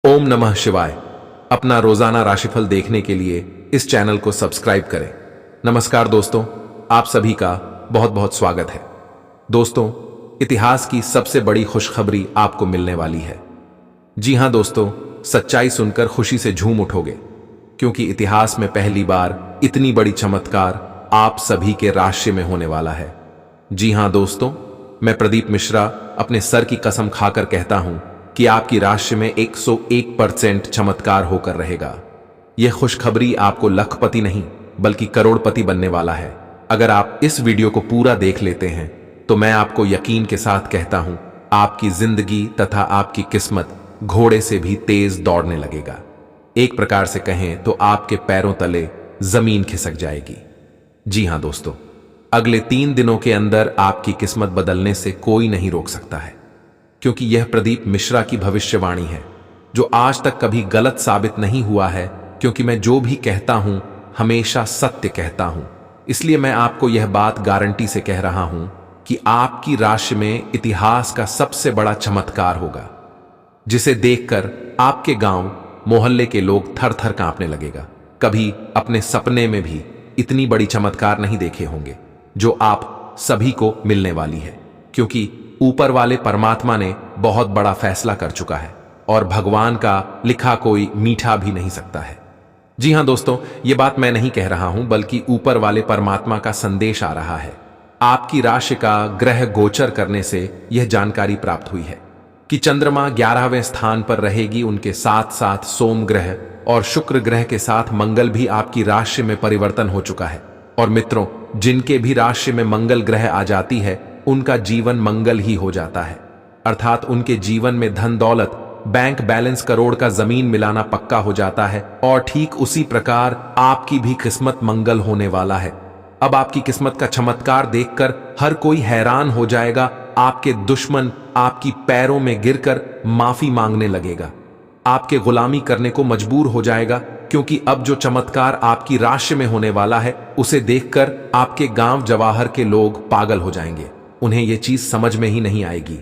ओम नमः शिवाय। अपना रोजाना राशिफल देखने के लिए इस चैनल को सब्सक्राइब करें। नमस्कार दोस्तों, आप सभी का बहुत बहुत स्वागत है। दोस्तों, इतिहास की सबसे बड़ी खुशखबरी आपको मिलने वाली है। जी हां दोस्तों, सच्चाई सुनकर खुशी से झूम उठोगे, क्योंकि इतिहास में पहली बार इतनी बड़ी चमत्कार आप सभी के राशि में होने वाला है। जी हां दोस्तों, मैं प्रदीप मिश्रा अपने सर की कसम खाकर कहता हूं कि आपकी राशि में 101% चमत्कार होकर रहेगा। यह खुशखबरी आपको लखपति नहीं बल्कि करोड़पति बनने वाला है। अगर आप इस वीडियो को पूरा देख लेते हैं तो मैं आपको यकीन के साथ कहता हूं, आपकी जिंदगी तथा आपकी किस्मत घोड़े से भी तेज दौड़ने लगेगा। एक प्रकार से कहें तो आपके पैरों तले जमीन खिसक जाएगी। जी हां दोस्तों, अगले 3 दिनों के अंदर आपकी किस्मत बदलने से कोई नहीं रोक सकता है, क्योंकि यह प्रदीप मिश्रा की भविष्यवाणी है जो आज तक कभी गलत साबित नहीं हुआ है। क्योंकि मैं जो भी कहता हूं हमेशा सत्य कहता हूं, इसलिए मैं आपको यह बात गारंटी से कह रहा हूं कि आपकी राशि में इतिहास का सबसे बड़ा चमत्कार होगा, जिसे देखकर आपके गांव मोहल्ले के लोग थर थर कांपने लगेगा। कभी अपने सपने में भी इतनी बड़ी चमत्कार नहीं देखे होंगे जो आप सभी को मिलने वाली है, क्योंकि ऊपर वाले परमात्मा ने बहुत बड़ा फैसला कर चुका है और भगवान का लिखा कोई मीठा भी नहीं सकता है। जी हां दोस्तों, यह बात मैं नहीं कह रहा हूं बल्कि ऊपर वाले परमात्मा का संदेश आ रहा है। आपकी राशि का ग्रह गोचर करने से यह जानकारी प्राप्त हुई है कि चंद्रमा 11वें स्थान पर रहेगी। उनके साथ साथ सोम ग्रह और शुक्र ग्रह के साथ मंगल भी आपकी राशि में परिवर्तन हो चुका है। और मित्रों, जिनके भी राशि में मंगल ग्रह आ जाती है उनका जीवन मंगल ही हो जाता है, अर्थात उनके जीवन में धन दौलत, बैंक बैलेंस, करोड़ का जमीन मिलाना पक्का हो जाता है। और ठीक उसी प्रकार आपकी भी किस्मत मंगल होने वाला है। अब आपकी किस्मत का चमत्कार देखकर हर कोई हैरान हो जाएगा। आपके दुश्मन आपकी पैरों में गिरकर माफी मांगने लगेगा, आपके गुलामी करने को मजबूर हो जाएगा, क्योंकि अब जो चमत्कार आपकी राशि में होने वाला है उसे देखकर आपके गांव जवाहर के लोग पागल हो जाएंगे। उन्हें यह चीज समझ में ही नहीं आएगी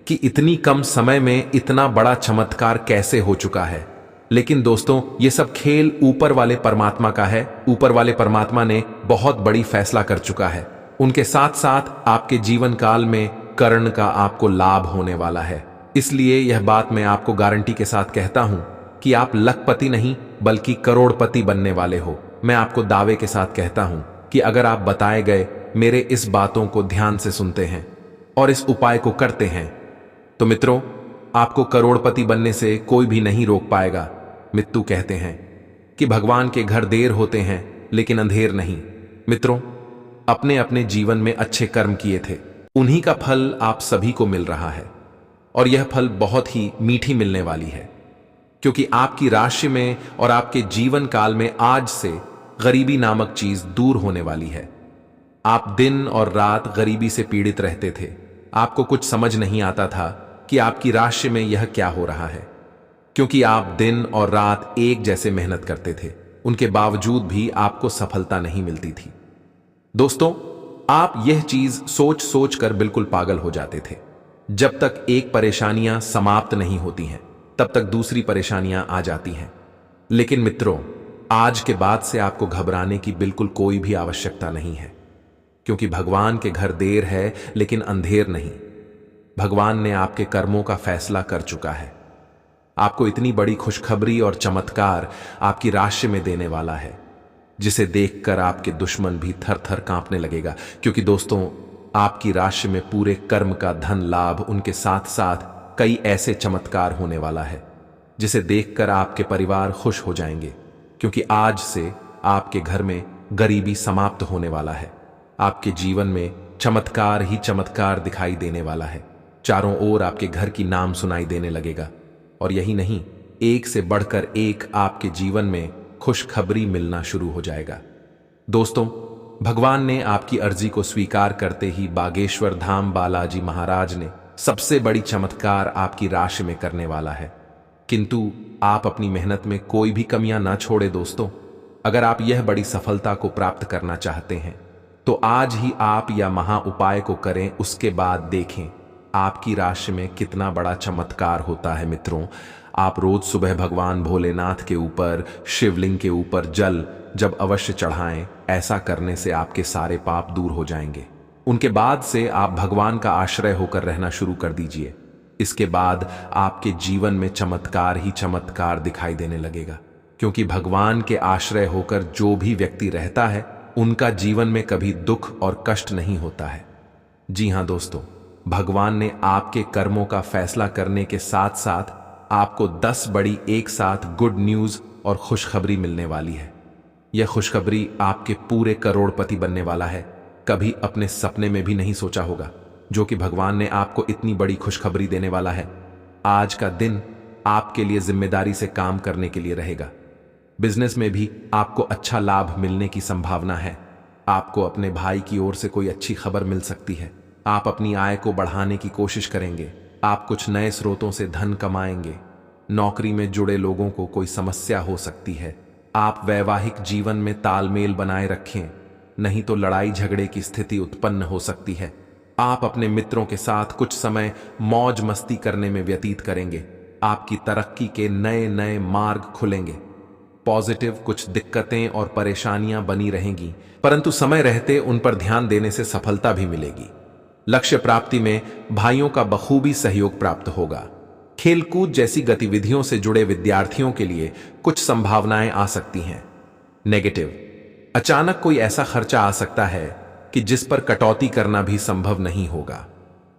कि इतनी कम समय में इतना बड़ा चमत्कार कैसे हो चुका है। लेकिन दोस्तों, ये सब खेल ऊपर वाले परमात्मा का है। ऊपर वाले परमात्मा ने बहुत बड़ी फैसला कर चुका है। उनके साथ साथ आपके जीवन काल में कर्ण का आपको लाभ होने वाला है। इसलिए यह बात मैं आपको गारंटी के साथ कहता हूं कि आप लखपति नहीं बल्कि करोड़पति बनने वाले हो। मैं आपको दावे के साथ कहता हूं कि अगर आप बताए गए मेरे इस बातों को ध्यान से सुनते हैं और इस उपाय को करते हैं तो मित्रों, आपको करोड़पति बनने से कोई भी नहीं रोक पाएगा। मित्तू कहते हैं कि भगवान के घर देर होते हैं लेकिन अंधेर नहीं। मित्रों, अपने अपने जीवन में अच्छे कर्म किए थे, उन्हीं का फल आप सभी को मिल रहा है। और यह फल बहुत ही मीठी मिलने वाली है, क्योंकि आपकी राशि में और आपके जीवन काल में आज से गरीबी नामक चीज दूर होने वाली है। आप दिन और रात गरीबी से पीड़ित रहते थे। आपको कुछ समझ नहीं आता था कि आपकी राशि में यह क्या हो रहा है, क्योंकि आप दिन और रात एक जैसे मेहनत करते थे। उनके बावजूद भी आपको सफलता नहीं मिलती थी। दोस्तों, आप यह चीज सोच सोच कर बिल्कुल पागल हो जाते थे। जब तक एक परेशानियां समाप्त नहीं होती हैं तब तक दूसरी परेशानियां आ जाती हैं। लेकिन मित्रों, आज के बाद से आपको घबराने की बिल्कुल कोई भी आवश्यकता नहीं है, क्योंकि भगवान के घर देर है लेकिन अंधेर नहीं। भगवान ने आपके कर्मों का फैसला कर चुका है। आपको इतनी बड़ी खुशखबरी और चमत्कार आपकी राशि में देने वाला है, जिसे देखकर आपके दुश्मन भी थर थर कांपने लगेगा। क्योंकि दोस्तों, आपकी राशि में पूरे कर्म का धन लाभ, उनके साथ साथ कई ऐसे चमत्कार होने वाला है जिसे देखकर आपके परिवार खुश हो जाएंगे, क्योंकि आज से आपके घर में गरीबी समाप्त होने वाला है। आपके जीवन में चमत्कार ही चमत्कार दिखाई देने वाला है। चारों ओर आपके घर की नाम सुनाई देने लगेगा। और यही नहीं, एक से बढ़कर एक आपके जीवन में खुशखबरी मिलना शुरू हो जाएगा। दोस्तों, भगवान ने आपकी अर्जी को स्वीकार करते ही बागेश्वर धाम बालाजी महाराज ने सबसे बड़ी चमत्कार आपकी राशि में करने वाला है। किंतु आप अपनी मेहनत में कोई भी कमियां ना छोड़े। दोस्तों, अगर आप यह बड़ी सफलता को प्राप्त करना चाहते हैं तो आज ही आप या महा उपाय को करें। उसके बाद देखें आपकी राशि में कितना बड़ा चमत्कार होता है। मित्रों, आप रोज सुबह भगवान भोलेनाथ के ऊपर, शिवलिंग के ऊपर जल जब अवश्य चढ़ाएं, ऐसा करने से आपके सारे पाप दूर हो जाएंगे। उनके बाद से आप भगवान का आश्रय होकर रहना शुरू कर दीजिए। इसके बाद आपके जीवन में चमत्कार ही चमत्कार दिखाई देने लगेगा, क्योंकि भगवान के आश्रय होकर जो भी व्यक्ति रहता है उनका जीवन में कभी दुख और कष्ट नहीं होता है। जी हां दोस्तों, भगवान ने आपके कर्मों का फैसला करने के साथ साथ आपको 10 बड़ी एक साथ गुड न्यूज और खुशखबरी मिलने वाली है। यह खुशखबरी आपके पूरे करोड़पति बनने वाला है। कभी अपने सपने में भी नहीं सोचा होगा जो कि भगवान ने आपको इतनी बड़ी खुशखबरी देने वाला है। आज का दिन आपके लिए जिम्मेदारी से काम करने के लिए रहेगा। बिजनेस में भी आपको अच्छा लाभ मिलने की संभावना है। आपको अपने भाई की ओर से कोई अच्छी खबर मिल सकती है। आप अपनी आय को बढ़ाने की कोशिश करेंगे। आप कुछ नए स्रोतों से धन कमाएंगे। नौकरी में जुड़े लोगों को कोई समस्या हो सकती है। आप वैवाहिक जीवन में तालमेल बनाए रखें, नहीं तो लड़ाई झगड़े की स्थिति उत्पन्न हो सकती है। आप अपने मित्रों के साथ कुछ समय मौज मस्ती करने में व्यतीत करेंगे। आपकी तरक्की के नए नए मार्ग खुलेंगे। पॉजिटिव कुछ दिक्कतें और परेशानियां बनी रहेंगी, परंतु समय रहते उन पर ध्यान देने से सफलता भी मिलेगी। लक्ष्य प्राप्ति में भाइयों का बखूबी सहयोग प्राप्त होगा। खेलकूद जैसी गतिविधियों से जुड़े विद्यार्थियों के लिए कुछ संभावनाएं आ सकती हैं। नेगेटिव, अचानक कोई ऐसा खर्चा आ सकता है कि जिस पर कटौती करना भी संभव नहीं होगा।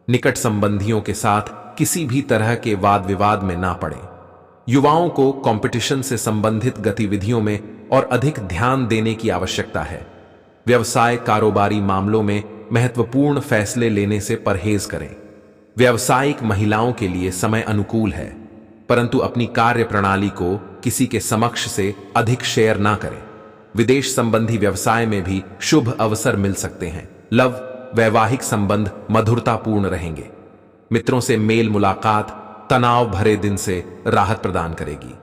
निकट संबंधियों के साथ किसी भी तरह के वाद विवाद में ना पड़े। युवाओं को कंपटीशन से संबंधित गतिविधियों में और अधिक ध्यान देने की आवश्यकता है। व्यवसाय कारोबारी मामलों में महत्वपूर्ण फैसले लेने से परहेज करें। व्यावसायिक महिलाओं के लिए समय अनुकूल है, परंतु अपनी कार्य प्रणाली को किसी के समक्ष से अधिक शेयर ना करें। विदेश संबंधी व्यवसाय में भी शुभ अवसर मिल सकते हैं। लव, वैवाहिक संबंध मधुरतापूर्ण रहेंगे। मित्रों से मेल मुलाकात तनाव भरे दिन से राहत प्रदान करेगी।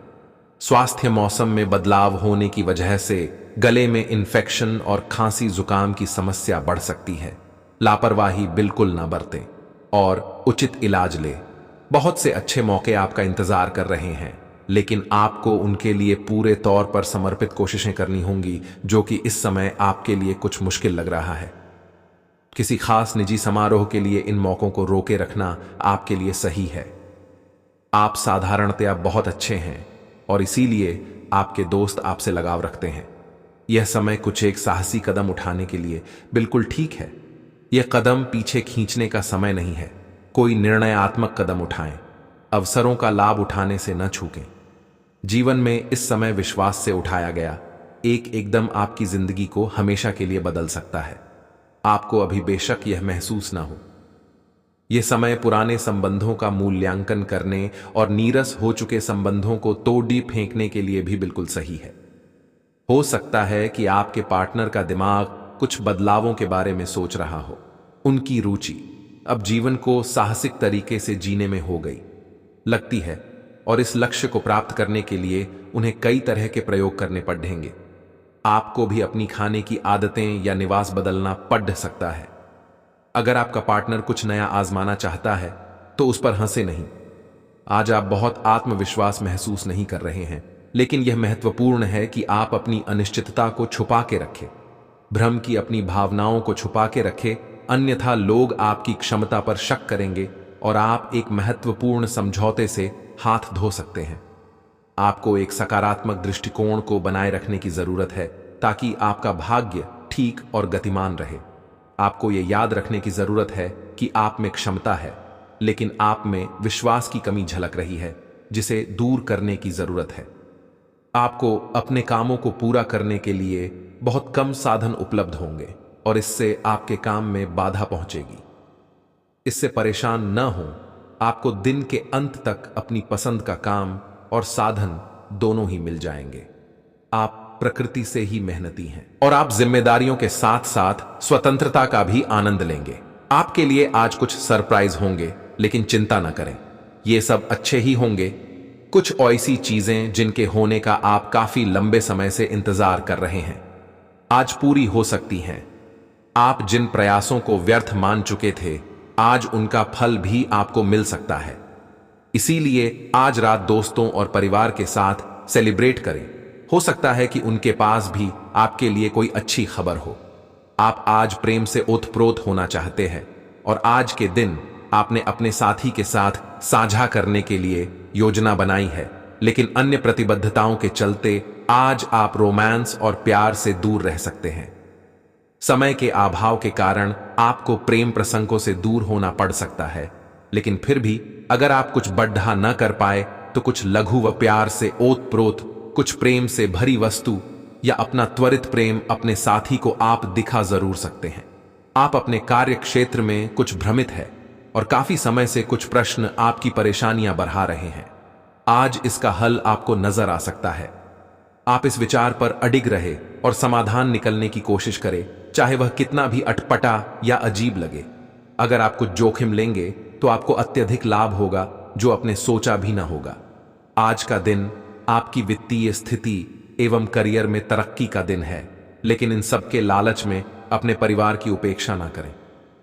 स्वास्थ्य मौसम में बदलाव होने की वजह से गले में इन्फेक्शन और खांसी जुकाम की समस्या बढ़ सकती है। लापरवाही बिल्कुल ना बरतें और उचित इलाज ले। बहुत से अच्छे मौके आपका इंतजार कर रहे हैं, लेकिन आपको उनके लिए पूरे तौर पर समर्पित कोशिशें करनी होंगी, जो कि इस समय आपके लिए कुछ मुश्किल लग रहा है। किसी खास निजी समारोह के लिए इन मौकों को रोके रखना आपके लिए सही है। आप साधारणतया बहुत अच्छे हैं और इसीलिए आपके दोस्त आपसे लगाव रखते हैं। यह समय कुछ एक साहसी कदम उठाने के लिए बिल्कुल ठीक है। यह कदम पीछे खींचने का समय नहीं है। कोई निर्णयात्मक कदम उठाएं। अवसरों का लाभ उठाने से न चूकें। जीवन में इस समय विश्वास से उठाया गया एकदम आपकी जिंदगी को हमेशा के लिए बदल सकता है। आपको अभी बेशक यह महसूस ना हो। यह समय पुराने संबंधों का मूल्यांकन करने और नीरस हो चुके संबंधों को तोड़ी फेंकने के लिए भी बिल्कुल सही है। हो सकता है कि आपके पार्टनर का दिमाग कुछ बदलावों के बारे में सोच रहा हो। उनकी रुचि अब जीवन को साहसिक तरीके से जीने में हो गई लगती है और इस लक्ष्य को प्राप्त करने के लिए उन्हें कई तरह के प्रयोग करने पड़ेंगे। आपको भी अपनी खाने की आदतें या निवास बदलना पड़ सकता है। अगर आपका पार्टनर कुछ नया आजमाना चाहता है तो उस पर हंसे नहीं। आज आप बहुत आत्मविश्वास महसूस नहीं कर रहे हैं, लेकिन यह महत्वपूर्ण है कि आप अपनी अनिश्चितता को छुपा के रखें। भ्रम की अपनी भावनाओं को छुपा के रखें, अन्यथा लोग आपकी क्षमता पर शक करेंगे और आप एक महत्वपूर्ण समझौते से हाथ धो सकते हैं। आपको एक सकारात्मक दृष्टिकोण को बनाए रखने की जरूरत है ताकि आपका भाग्य ठीक और गतिमान रहे। आपको यह याद रखने की जरूरत है कि आप में क्षमता है, लेकिन आप में विश्वास की कमी झलक रही है, जिसे दूर करने की जरूरत है। आपको अपने कामों को पूरा करने के लिए बहुत कम साधन उपलब्ध होंगे और इससे आपके काम में बाधा पहुंचेगी। इससे परेशान न हो। आपको दिन के अंत तक अपनी पसंद का काम और साधन दोनों ही मिल जाएंगे। आप प्रकृति से ही मेहनती हैं और आप जिम्मेदारियों के साथ साथ स्वतंत्रता का भी आनंद लेंगे। आपके लिए आज कुछ सरप्राइज होंगे, लेकिन चिंता न करें, ये सब अच्छे ही होंगे। कुछ ऐसी चीजें जिनके होने का आप काफी लंबे समय से इंतजार कर रहे हैं आज पूरी हो सकती हैं। आप जिन प्रयासों को व्यर्थ मान चुके थे, आज उनका फल भी आपको मिल सकता है। इसीलिए आज रात दोस्तों और परिवार के साथ सेलिब्रेट करें। हो सकता है कि उनके पास भी आपके लिए कोई अच्छी खबर हो। आप आज प्रेम से ओतप्रोत होना चाहते हैं और आज के दिन आपने अपने साथी के साथ साझा करने के लिए योजना बनाई है, लेकिन अन्य प्रतिबद्धताओं के चलते आज आप रोमांस और प्यार से दूर रह सकते हैं। समय के अभाव के कारण आपको प्रेम प्रसंगों से दूर होना पड़ सकता है, लेकिन फिर भी अगर आप कुछ बढ़ा न कर पाए तो कुछ लघु व प्यार से ओतप्रोत, कुछ प्रेम से भरी वस्तु या अपना त्वरित प्रेम अपने साथी को आप दिखा जरूर सकते हैं। आप अपने कार्य क्षेत्र में कुछ भ्रमित है और काफी समय से कुछ प्रश्न आपकी परेशानियां बढ़ा रहे हैं। आज इसका हल आपको नजर आ सकता है। आप इस विचार पर अडिग रहे और समाधान निकलने की कोशिश करें, चाहे वह कितना भी अटपटा या अजीब लगे। अगर आप कुछ जोखिम लेंगे तो आपको अत्यधिक लाभ होगा जो आपने सोचा भी ना होगा। आज का दिन आपकी वित्तीय स्थिति एवं करियर में तरक्की का दिन है, लेकिन इन सब के लालच में अपने परिवार की उपेक्षा ना करें।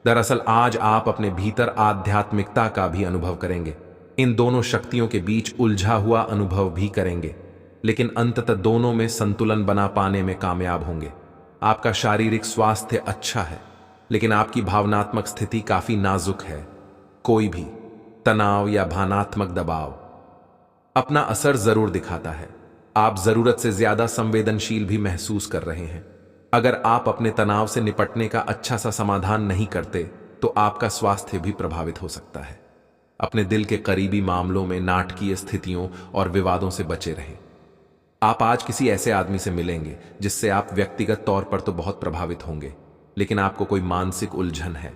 दरअसल आज आप अपने भीतर आध्यात्मिकता का भी अनुभव करेंगे। इन दोनों शक्तियों के बीच उलझा हुआ अनुभव भी करेंगे, लेकिन अंततः दोनों में संतुलन बना पाने में कामयाब होंगे। आपका शारीरिक स्वास्थ्य अच्छा है, लेकिन आपकी भावनात्मक स्थिति काफी नाजुक है। कोई भी तनाव या भावनात्मक दबाव अपना असर जरूर दिखाता है। आप जरूरत से ज्यादा संवेदनशील भी महसूस कर रहे हैं। अगर आप अपने तनाव से निपटने का अच्छा सा समाधान नहीं करते तो आपका स्वास्थ्य भी प्रभावित हो सकता है। अपने दिल के करीबी मामलों में नाटकीय स्थितियों और विवादों से बचे रहें। आप आज किसी ऐसे आदमी से मिलेंगे जिससे आप व्यक्तिगत तौर पर तो बहुत प्रभावित होंगे, लेकिन आपको कोई मानसिक उलझन है।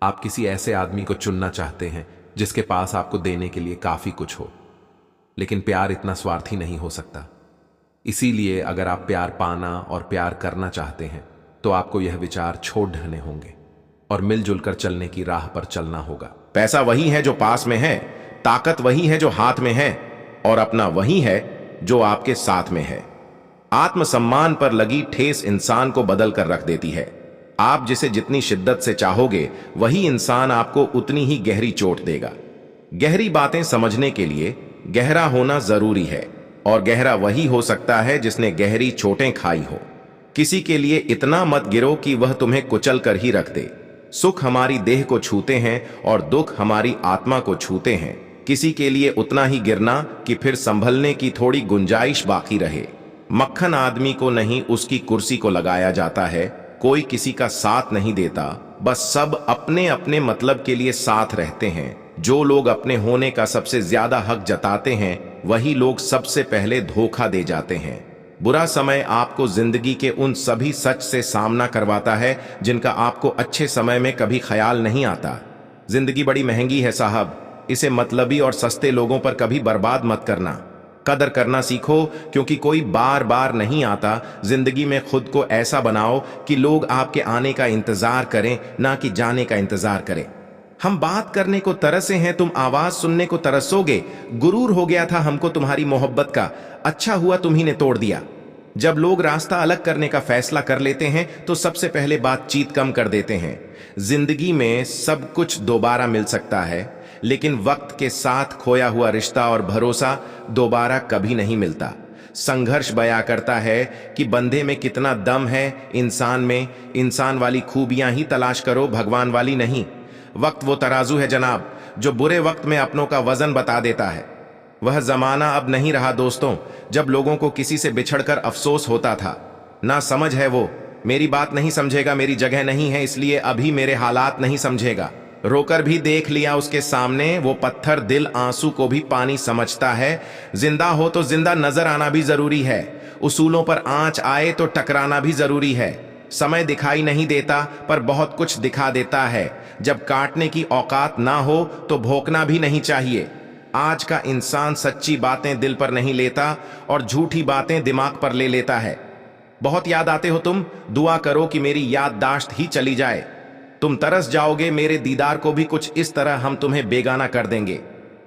आप किसी ऐसे आदमी को चुनना चाहते हैं जिसके पास आपको देने के लिए काफी कुछ हो, लेकिन प्यार इतना स्वार्थी नहीं हो सकता। इसीलिए अगर आप प्यार पाना और प्यार करना चाहते हैं तो आपको यह विचार छोड़ देने होंगे और मिलजुल कर चलने की राह पर चलना होगा। पैसा वही है जो पास में है, ताकत वही है जो हाथ में है, और अपना वही है जो आपके साथ में है। आत्मसम्मान पर लगी ठेस इंसान को बदल कर रख देती है। आप जिसे जितनी शिद्दत से चाहोगे वही इंसान आपको उतनी ही गहरी चोट देगा। गहरी बातें समझने के लिए गहरा होना जरूरी है, और गहरा वही हो सकता है जिसने गहरी चोटें खाई हो। किसी के लिए इतना मत गिरो कि वह तुम्हें कुचल कर ही रख दे। सुख हमारी देह को छूते हैं और दुख हमारी आत्मा को छूते हैं। किसी के लिए उतना ही गिरना कि फिर संभलने की थोड़ी गुंजाइश बाकी रहे। मक्खन आदमी को नहीं, उसकी कुर्सी को लगाया जाता है। कोई किसी का साथ नहीं देता, बस सब अपने अपने मतलब के लिए साथ रहते हैं। जो लोग अपने होने का सबसे ज्यादा हक जताते हैं वही लोग सबसे पहले धोखा दे जाते हैं। बुरा समय आपको जिंदगी के उन सभी सच से सामना करवाता है जिनका आपको अच्छे समय में कभी ख्याल नहीं आता। जिंदगी बड़ी महंगी है साहब, इसे मतलबी और सस्ते लोगों पर कभी बर्बाद मत करना। कदर करना सीखो, क्योंकि कोई बार बार नहीं आता। जिंदगी में खुद को ऐसा बनाओ कि लोग आपके आने का इंतजार करें, ना कि जाने का इंतजार करें। हम बात करने को तरसे हैं, तुम आवाज सुनने को तरसोगे। गुरूर हो गया था हमको तुम्हारी मोहब्बत का, अच्छा हुआ तुम्ही ने तोड़ दिया। जब लोग रास्ता अलग करने का फैसला कर लेते हैं तो सबसे पहले बातचीत कम कर देते हैं। जिंदगी में सब कुछ दोबारा मिल सकता है, लेकिन वक्त के साथ खोया हुआ रिश्ता और भरोसा दोबारा कभी नहीं मिलता। संघर्ष बयां करता है कि बंदे में कितना दम है। इंसान में इंसान वाली खूबियां ही तलाश करो, भगवान वाली नहीं। वक्त वो तराजू है जनाब, जो बुरे वक्त में अपनों का वजन बता देता है। वह जमाना अब नहीं रहा दोस्तों, जब लोगों को किसी से बिछड़कर अफसोस होता था। ना समझ है वो, मेरी बात नहीं समझेगा, मेरी जगह नहीं है, इसलिए अभी मेरे हालात नहीं समझेगा। रोकर भी देख लिया उसके सामने, वो पत्थर दिल आंसू को भी पानी समझता है। जिंदा हो तो जिंदा नजर आना भी जरूरी है। उसूलों पर आंच आए तो टकराना भी जरूरी है। समय दिखाई नहीं देता पर बहुत कुछ दिखा देता है। जब काटने की औकात ना हो तो भोंकना भी नहीं चाहिए। आज का इंसान सच्ची बातें दिल पर नहीं लेता और झूठी बातें दिमाग पर ले लेता है। बहुत याद आते हो तुम, दुआ करो कि मेरी याददाश्त ही चली जाए। तुम तरस जाओगे मेरे दीदार को भी, कुछ इस तरह हम तुम्हें बेगाना कर देंगे।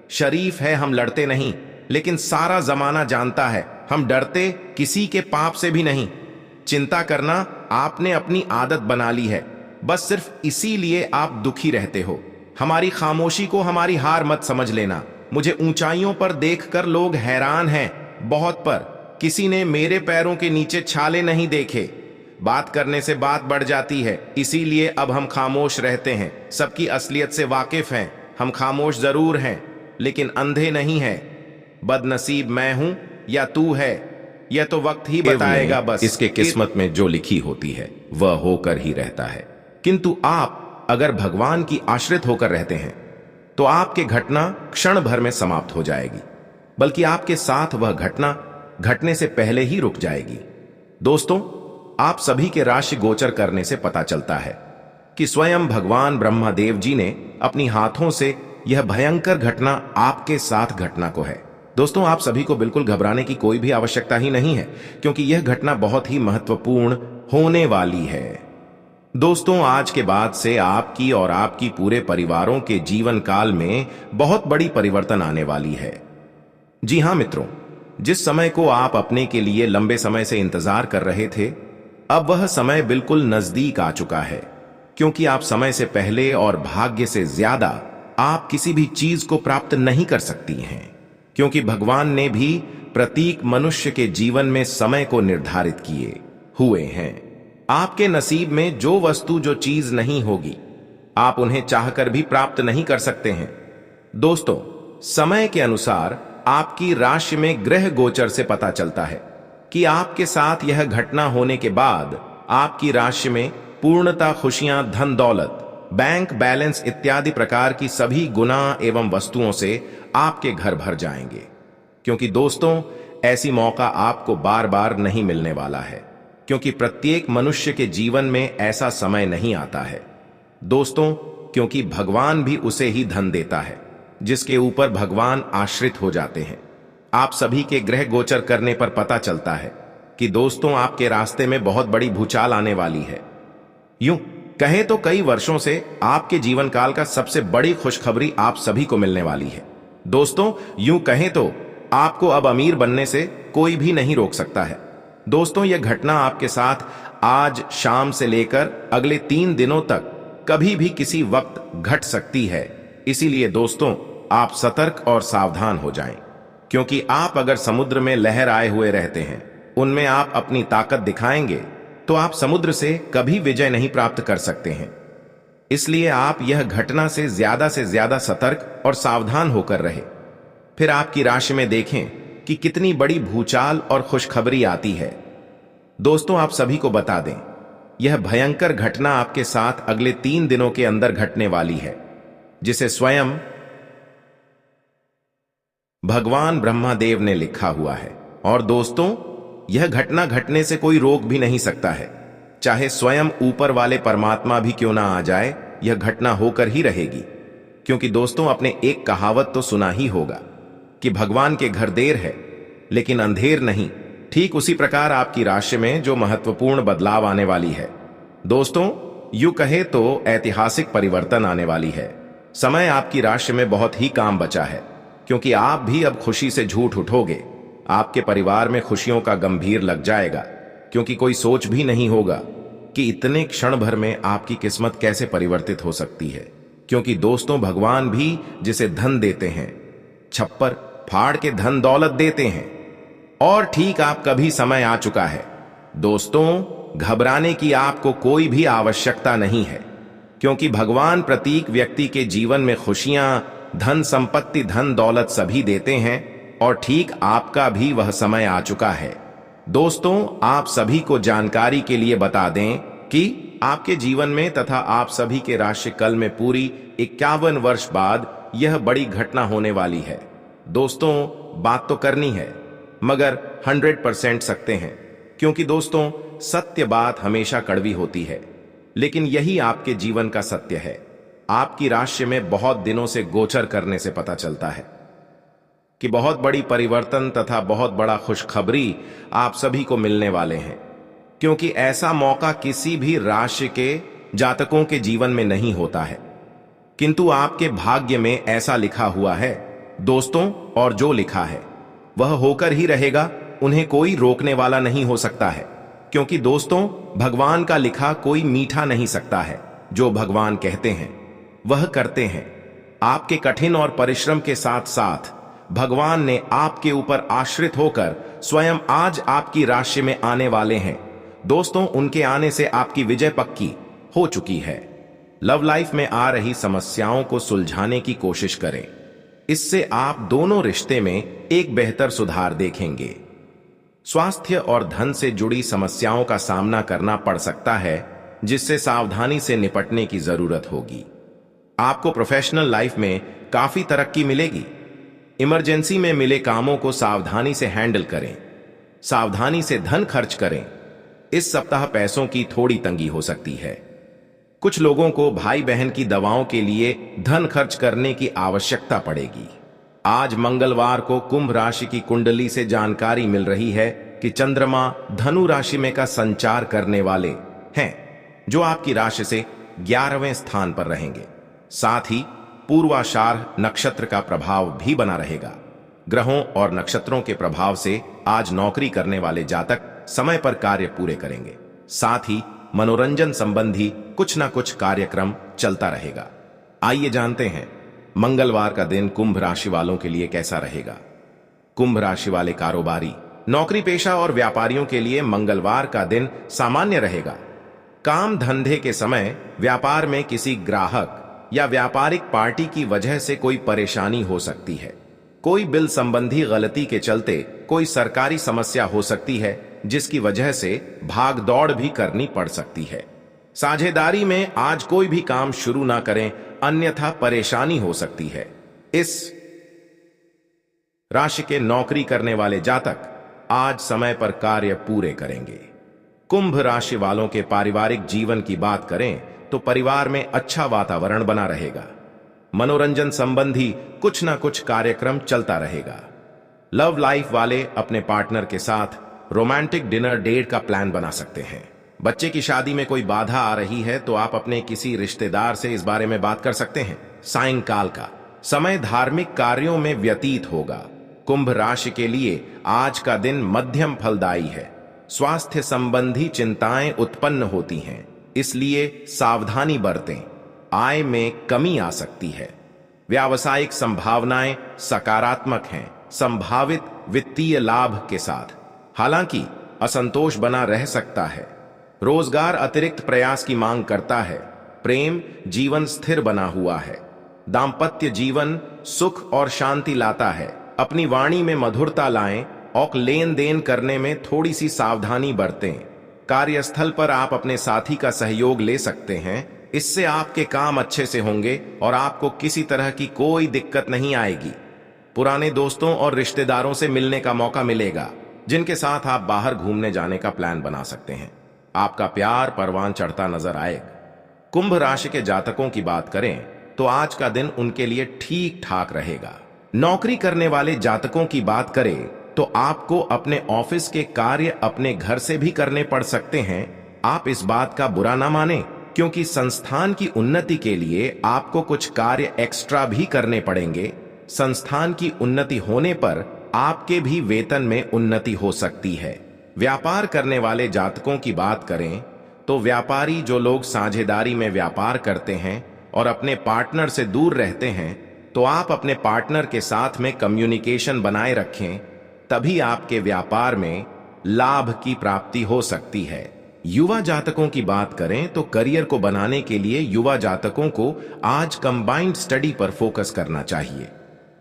शरीफ है हम लड़ते नहीं, लेकिन सारा जमाना जानता है हम डरते किसी के पाप से भी नहीं। चिंता करना आपने अपनी आदत बना ली है, बस सिर्फ इसीलिए आप दुखी रहते हो। हमारी खामोशी को हमारी हार मत समझ लेना। मुझे ऊंचाइयों पर देखकर लोग हैरान हैं, बहुत पर किसी ने मेरे पैरों के नीचे छाले नहीं देखे। बात करने से बात बढ़ जाती है, इसीलिए अब हम खामोश रहते हैं। सबकी असलियत से वाकिफ हैं। हम खामोश जरूर हैं, लेकिन अंधे नहीं हैं। बदनसीब मैं हूं या तू है, यह तो वक्त ही बताएगा। बस इसके किस्मत में जो लिखी होती है वह होकर ही रहता है। किंतु आप अगर भगवान की आश्रित होकर रहते हैं तो आपके घटना क्षण भर में समाप्त हो जाएगी, बल्कि आपके साथ वह घटना घटने से पहले ही रुक जाएगी। दोस्तों, आप सभी के राशि गोचर करने से पता चलता है कि स्वयं भगवान ब्रह्मदेव जी ने अपनी हाथों से यह भयंकर घटना आपके साथ घटना को है। दोस्तों, आप सभी को बिल्कुल घबराने की कोई भी आवश्यकता ही नहीं है, क्योंकि यह घटना बहुत ही महत्वपूर्ण होने वाली है। दोस्तों, आज के बाद से आपकी और आपकी पूरे परिवारों के जीवन काल में बहुत बड़ी परिवर्तन आने वाली है। जी हां मित्रों, जिस समय को आप अपने के लिए लंबे समय से इंतजार कर रहे थे, अब वह समय बिल्कुल नजदीक आ चुका है, क्योंकि आप समय से पहले और भाग्य से ज्यादा आप किसी भी चीज को प्राप्त नहीं कर सकती हैं, क्योंकि भगवान ने भी प्रत्येक मनुष्य के जीवन में समय को निर्धारित किए हुए हैं। आपके नसीब में जो वस्तु जो चीज नहीं होगी, आप उन्हें चाहकर भी प्राप्त नहीं कर सकते हैं। दोस्तों, समय के अनुसार आपकी राशि में ग्रह गोचर से पता चलता है कि आपके साथ यह घटना होने के बाद आपकी राशि में पूर्णता खुशियां, धन दौलत, बैंक बैलेंस इत्यादि प्रकार की सभी गुना एवं वस्तुओं से आपके घर भर जाएंगे। क्योंकि दोस्तों, ऐसी मौका आपको बार बार नहीं मिलने वाला है, क्योंकि प्रत्येक मनुष्य के जीवन में ऐसा समय नहीं आता है। दोस्तों, क्योंकि भगवान भी उसे ही धन देता है जिसके ऊपर भगवान आश्रित हो जाते हैं। आप सभी के ग्रह गोचर करने पर पता चलता है कि दोस्तों, आपके रास्ते में बहुत बड़ी भूचाल आने वाली है। यूं कहें तो कई वर्षों से आपके जीवन काल का सबसे बड़ी खुशखबरी आप सभी को मिलने वाली है। दोस्तों, यूं कहें तो आपको अब अमीर बनने से कोई भी नहीं रोक सकता है। दोस्तों, यह घटना आपके साथ आज शाम से लेकर अगले 3 दिनों तक कभी भी किसी वक्त घट सकती है। इसीलिए दोस्तों, आप सतर्क और सावधान हो जाएं, क्योंकि आप अगर समुद्र में लहर आए हुए रहते हैं, उनमें आप अपनी ताकत दिखाएंगे तो आप समुद्र से कभी विजय नहीं प्राप्त कर सकते हैं। इसलिए आप यह घटना से ज्यादा सतर्क और सावधान होकर रहे। फिर आपकी राशि में देखें कि कितनी बड़ी भूचाल और खुशखबरी आती है। दोस्तों, आप सभी को बता दें, यह भयंकर घटना आपके साथ अगले 3 दिनों के अंदर घटने वाली है, जिसे स्वयं भगवान ब्रह्मदेव ने लिखा हुआ है। और दोस्तों, यह घटना घटने से कोई रोक भी नहीं सकता है। चाहे स्वयं ऊपर वाले परमात्मा भी क्यों ना आ जाए, यह घटना होकर ही रहेगी। क्योंकि दोस्तों, आपने एक कहावत तो सुना ही होगा कि भगवान के घर देर है लेकिन अंधेर नहीं। ठीक उसी प्रकार आपकी राशि में जो महत्वपूर्ण बदलाव आने वाली है। दोस्तों, यूं कहे तो ऐतिहासिक परिवर्तन आने वाली है। समय आपकी राशि में बहुत ही काम बचा है, क्योंकि आप भी अब खुशी से झूठ उठोगे। आपके परिवार में खुशियों का गंभीर लग जाएगा, क्योंकि कोई सोच भी नहीं होगा कि इतने क्षण भर में आपकी किस्मत कैसे परिवर्तित हो सकती है। क्योंकि दोस्तों, भगवान भी जिसे धन देते हैं, छप्पर फाड़ के धन दौलत देते हैं। और ठीक आपका भी समय आ चुका है। दोस्तों, घबराने की आपको कोई भी आवश्यकता नहीं है, क्योंकि भगवान प्रत्येक व्यक्ति के जीवन में खुशियां, धन संपत्ति, धन दौलत सभी देते हैं। और ठीक आपका भी वह समय आ चुका है। दोस्तों, आप सभी को जानकारी के लिए बता दें कि आपके जीवन में तथा आप सभी के राशि कल में पूरी 51 वर्ष बाद यह बड़ी घटना होने वाली है। दोस्तों, बात तो करनी है, मगर 100% सकते हैं, क्योंकि दोस्तों, सत्य बात हमेशा कड़वी होती है, लेकिन यही आपके जीवन का सत्य है। आपकी राशि में बहुत दिनों से गोचर करने से पता चलता है कि बहुत बड़ी परिवर्तन तथा बहुत बड़ा खुशखबरी आप सभी को मिलने वाले हैं, क्योंकि ऐसा मौका किसी भी राशि के जातकों के जीवन में नहीं होता है, किंतु आपके भाग्य में ऐसा लिखा हुआ है दोस्तों। और जो लिखा है वह होकर ही रहेगा, उन्हें कोई रोकने वाला नहीं हो सकता है। क्योंकि दोस्तों, भगवान का लिखा कोई मीठा नहीं सकता है। जो भगवान कहते हैं वह करते हैं। आपके कठिन और परिश्रम के साथ साथ भगवान ने आपके ऊपर आश्रित होकर स्वयं आज आपकी राशि में आने वाले हैं। दोस्तों, उनके आने से आपकी विजय पक्की हो चुकी है। लव लाइफ में आ रही समस्याओं को सुलझाने की कोशिश करें। इससे आप दोनों रिश्ते में एक बेहतर सुधार देखेंगे। स्वास्थ्य और धन से जुड़ी समस्याओं का सामना करना पड़ सकता है, जिससे सावधानी से निपटने की जरूरत होगी। आपको प्रोफेशनल लाइफ में काफी तरक्की मिलेगी। इमरजेंसी में मिले कामों को सावधानी से हैंडल करें। सावधानी से धन खर्च करें। इस सप्ताह पैसों की थोड़ी तंगी हो सकती है। कुछ लोगों को भाई बहन की दवाओं के लिए धन खर्च करने की आवश्यकता पड़ेगी। आज मंगलवार को कुंभ राशि की कुंडली से जानकारी मिल रही है कि चंद्रमा धनु राशि में का संचार करने वाले हैं, जो आपकी राशि से 11वें स्थान पर रहेंगे। साथ ही पूर्वाषाढ़ नक्षत्र का प्रभाव भी बना रहेगा। ग्रहों और नक्षत्रों के प्रभाव से आज नौकरी करने वाले जातक समय पर कार्य पूरे करेंगे। साथ ही मनोरंजन संबंधी कुछ ना कुछ कार्यक्रम चलता रहेगा। आइए जानते हैं मंगलवार का दिन कुंभ राशि वालों के लिए कैसा रहेगा। कुंभ राशि वाले कारोबारी, नौकरी पेशा और व्यापारियों के लिए मंगलवार का दिन सामान्य रहेगा। काम धंधे के समय व्यापार में किसी ग्राहक या व्यापारिक पार्टी की वजह से कोई परेशानी हो सकती है। कोई बिल संबंधी गलती के चलते कोई सरकारी समस्या हो सकती है, जिसकी वजह से भाग दौड़ भी करनी पड़ सकती है। साझेदारी में आज कोई भी काम शुरू ना करें, अन्यथा परेशानी हो सकती है। इस राशि के नौकरी करने वाले जातक आज समय पर कार्य पूरे करेंगे। कुंभ राशि वालों के पारिवारिक जीवन की बात करें तो परिवार में अच्छा वातावरण बना रहेगा। मनोरंजन संबंधी कुछ ना कुछ कार्यक्रम चलता रहेगा। लव लाइफ वाले अपने पार्टनर के साथ रोमांटिक डिनर डेट का प्लान बना सकते हैं। बच्चे की शादी में कोई बाधा आ रही है तो आप अपने किसी रिश्तेदार से इस बारे में बात कर सकते हैं। सायंकाल का समय धार्मिक कार्यों में व्यतीत होगा। कुंभ राशि के लिए आज का दिन मध्यम फलदायी है। स्वास्थ्य संबंधी चिंताएं उत्पन्न होती हैं, इसलिए सावधानी बरतें। आय में कमी आ सकती है। व्यावसायिक संभावनाएं सकारात्मक हैं, संभावित वित्तीय लाभ के साथ। हालांकि असंतोष बना रह सकता है। रोजगार अतिरिक्त प्रयास की मांग करता है। प्रेम जीवन स्थिर बना हुआ है। दाम्पत्य जीवन सुख और शांति लाता है। अपनी वाणी में मधुरता लाएं और लेन देन करने में थोड़ी सी सावधानी बरतें। कार्यस्थल पर आप अपने साथी का सहयोग ले सकते हैं। इससे आपके काम अच्छे से होंगे और आपको किसी तरह की कोई दिक्कत नहीं आएगी। पुराने दोस्तों और रिश्तेदारों से मिलने का मौका मिलेगा, जिनके साथ आप बाहर घूमने जाने का प्लान बना सकते हैं। आपका प्यार परवान चढ़ता नजर आएगा। कुंभ राशि के जातकों की बात करें तो आज का दिन उनके लिए ठीक ठाक रहेगा। नौकरी करने वाले जातकों की बात करें तो आपको अपने ऑफिस के कार्य अपने घर से भी करने पड़ सकते हैं। आप इस बात का बुरा ना माने, क्योंकि संस्थान की उन्नति के लिए आपको कुछ कार्य एक्स्ट्रा भी करने पड़ेंगे। संस्थान की उन्नति होने पर आपके भी वेतन में उन्नति हो सकती है। व्यापार करने वाले जातकों की बात करें तो व्यापारी जो लोग साझेदारी में व्यापार करते हैं और अपने पार्टनर से दूर रहते हैं, तो आप अपने पार्टनर के साथ में कम्युनिकेशन बनाए रखें, तभी आपके व्यापार में लाभ की प्राप्ति हो सकती है। युवा जातकों की बात करें तो करियर को बनाने के लिए युवा जातकों को आज कंबाइंड स्टडी पर फोकस करना चाहिए।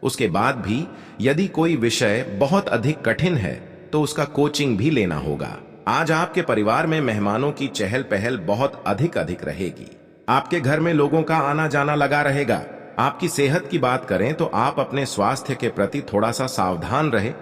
उसके बाद भी यदि कोई विषय बहुत अधिक कठिन है तो उसका कोचिंग भी लेना होगा। आज आपके परिवार में मेहमानों की चहल पहल बहुत अधिक रहेगी। आपके घर में लोगों का आना जाना लगा रहेगा। आपकी सेहत की बात करें तो आप अपने स्वास्थ्य के प्रति थोड़ा सा सावधान रहे।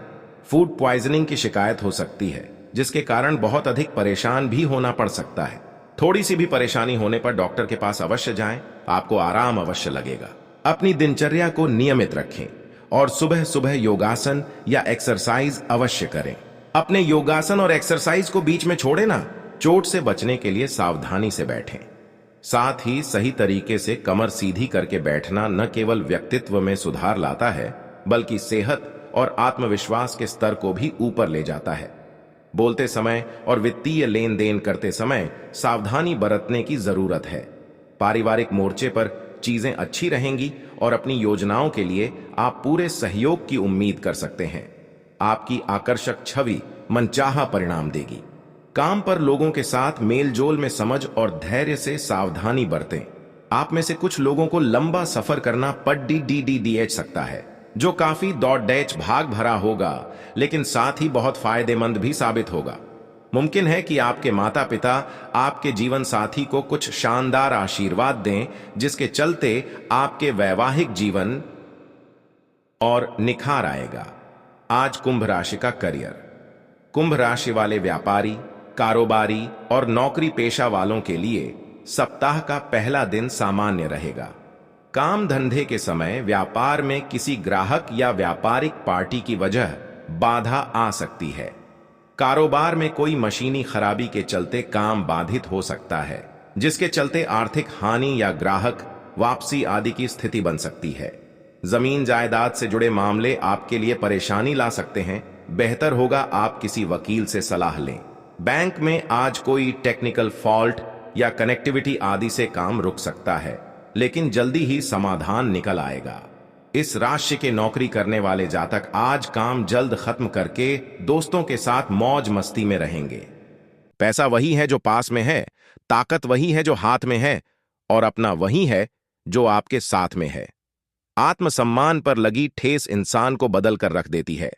फूड पॉइजनिंग की शिकायत हो सकती है, जिसके कारण बहुत अधिक परेशान भी होना पड़ सकता है। थोड़ी सी भी परेशानी होने पर डॉक्टर के पास अवश्य जाएं, आपको आराम अवश्य लगेगा। अपनी दिनचर्या को नियमित रखें और सुबह सुबह योगासन या एक्सरसाइज अवश्य करें। अपने योगासन और एक्सरसाइज को बीच में छोड़े ना। चोट से बचने के लिए सावधानी से बैठें। साथ ही सही तरीके से कमर सीधी करके बैठना न केवल व्यक्तित्व में सुधार लाता है, बल्कि सेहत और आत्मविश्वास के स्तर को भी ऊपर ले जाता है। बोलते समय और वित्तीय लेन देन करते समय सावधानी बरतने की जरूरत है। पारिवारिक मोर्चे पर चीजें अच्छी रहेंगी और अपनी योजनाओं के लिए आप पूरे सहयोग की उम्मीद कर सकते हैं। आपकी आकर्षक छवि मनचाहा परिणाम देगी। काम पर लोगों के साथ मेलजोल में समझ और धैर्य से सावधानी बरतें। आप में से कुछ लोगों को लंबा सफर करना पड़ सकता है, जो काफी दौड़-डैच भाग भरा होगा, लेकिन साथ ही बहुत फायदेमंद भी साबित होगा। मुमकिन है कि आपके माता पिता आपके जीवन साथी को कुछ शानदार आशीर्वाद दें, जिसके चलते आपके वैवाहिक जीवन और निखार आएगा। आज कुंभ राशि का करियर। कुंभ राशि वाले व्यापारी, कारोबारी और नौकरी पेशा वालों के लिए सप्ताह का पहला दिन सामान्य रहेगा। काम धंधे के समय व्यापार में किसी ग्राहक या व्यापारिक पार्टी की वजह बाधा आ सकती है। कारोबार में कोई मशीनी खराबी के चलते काम बाधित हो सकता है, जिसके चलते आर्थिक हानि या ग्राहक वापसी आदि की स्थिति बन सकती है। जमीन जायदाद से जुड़े मामले आपके लिए परेशानी ला सकते हैं। बेहतर होगा आप किसी वकील से सलाह लें। बैंक में आज कोई टेक्निकल फॉल्ट या कनेक्टिविटी आदि से काम रुक सकता है, लेकिन जल्दी ही समाधान निकल आएगा। इस राशि के नौकरी करने वाले जातक आज काम जल्द खत्म करके दोस्तों के साथ मौज मस्ती में रहेंगे। पैसा वही है जो पास में है, ताकत वही है जो हाथ में है, और अपना वही है जो आपके साथ में है। आत्मसम्मान पर लगी ठेस इंसान को बदल कर रख देती है।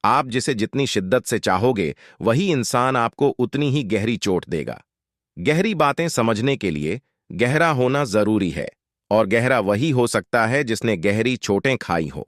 आप जिसे जितनी शिद्दत से चाहोगे, वही इंसान आपको उतनी ही गहरी चोट देगा। गहरी बातें समझने के लिए गहरा होना जरूरी है, और गहरा वही हो सकता है जिसने गहरी चोटें खाई हो।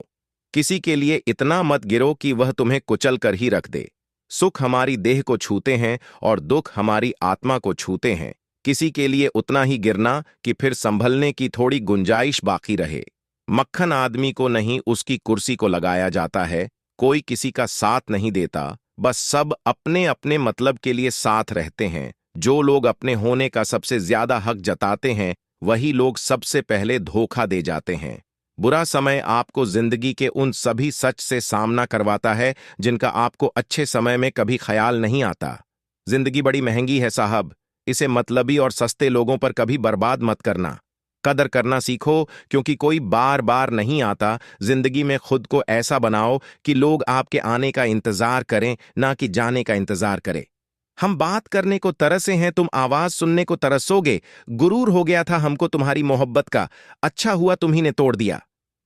किसी के लिए इतना मत गिरो कि वह तुम्हें कुचल कर ही रख दे। सुख हमारी देह को छूते हैं और दुख हमारी आत्मा को छूते हैं। किसी के लिए उतना ही गिरना कि फिर संभलने की थोड़ी गुंजाइश बाकी रहे। मक्खन आदमी को नहीं, उसकी कुर्सी को लगाया जाता है। कोई किसी का साथ नहीं देता, बस सब अपने अपने मतलब के लिए साथ रहते हैं। जो लोग अपने होने का सबसे ज्यादा हक जताते हैं, वही लोग सबसे पहले धोखा दे जाते हैं। बुरा समय आपको जिंदगी के उन सभी सच से सामना करवाता है जिनका आपको अच्छे समय में कभी ख्याल नहीं आता। जिंदगी बड़ी महंगी है साहब, इसे मतलबी और सस्ते लोगों पर कभी बर्बाद मत करना। कदर करना सीखो, क्योंकि कोई बार बार नहीं आता। जिंदगी में खुद को ऐसा बनाओ कि लोग आपके आने का इंतजार करें, ना कि जाने का इंतजार करें। हम बात करने को तरसे हैं, तुम आवाज सुनने को तरसोगे। गुरूर हो गया था हमको तुम्हारी मोहब्बत का, अच्छा हुआ तुम्ही ने तोड़ दिया।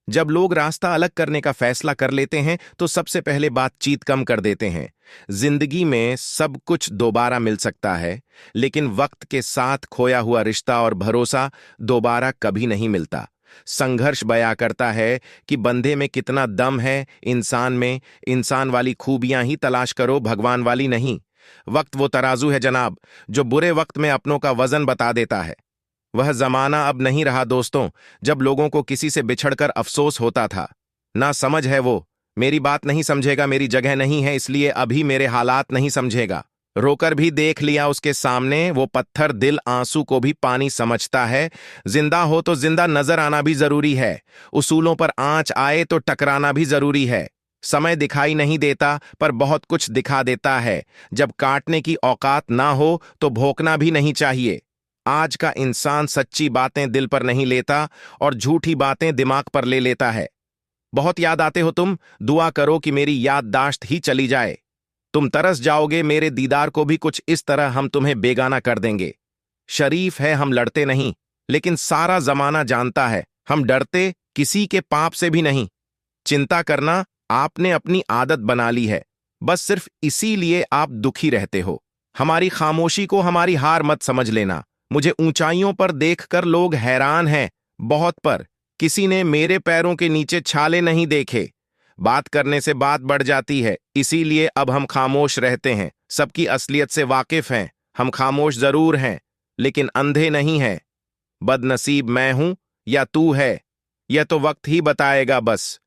जब लोग रास्ता अलग करने का फैसला कर लेते हैं तो सबसे पहले बातचीत कम कर देते हैं। जिंदगी में सब कुछ दोबारा मिल सकता है, लेकिन वक्त के साथ खोया हुआ रिश्ता और भरोसा दोबारा कभी नहीं मिलता। संघर्ष बयां करता है कि बंदे में कितना दम है, इंसान में। इंसान वाली खूबियां ही तलाश करो, भगवान वाली नहीं। वक्त वो तराजू है जनाब, जो बुरे वक्त में अपनों का वजन बता देता है। वह जमाना अब नहीं रहा दोस्तों, जब लोगों को किसी से बिछड़कर अफसोस होता था। ना समझ है वो, मेरी बात नहीं समझेगा, मेरी जगह नहीं है इसलिए अभी मेरे हालात नहीं समझेगा। रोकर भी देख लिया उसके सामने, वो पत्थर दिल आंसू को भी पानी समझता है। जिंदा हो तो जिंदा नजर आना भी जरूरी है। उसूलों पर आंच आए तो टकराना भी जरूरी है। समय दिखाई नहीं देता, पर बहुत कुछ दिखा देता है। जब काटने की औकात ना हो तो भोंकना भी नहीं चाहिए। आज का इंसान सच्ची बातें दिल पर नहीं लेता और झूठी बातें दिमाग पर ले लेता है। बहुत याद आते हो तुम, दुआ करो कि मेरी याददाश्त ही चली जाए। तुम तरस जाओगे मेरे दीदार को भी, कुछ इस तरह हम तुम्हें बेगाना कर देंगे। शरीफ है हम लड़ते नहीं, लेकिन सारा जमाना जानता है हम डरते किसी के पाप से भी नहीं। चिंता करना आपने अपनी आदत बना ली है, बस सिर्फ इसीलिए आप दुखी रहते हो। हमारी खामोशी को हमारी हार मत समझ लेना। मुझे ऊंचाइयों पर देखकर लोग हैरान हैं, बहुत, पर किसी ने मेरे पैरों के नीचे छाले नहीं देखे। बात करने से बात बढ़ जाती है, इसीलिए अब हम खामोश रहते हैं। सबकी असलियत से वाकिफ हैं। हम खामोश जरूर हैं, लेकिन अंधे नहीं हैं। बदनसीब मैं हूं या तू है, यह तो वक्त ही बताएगा बस।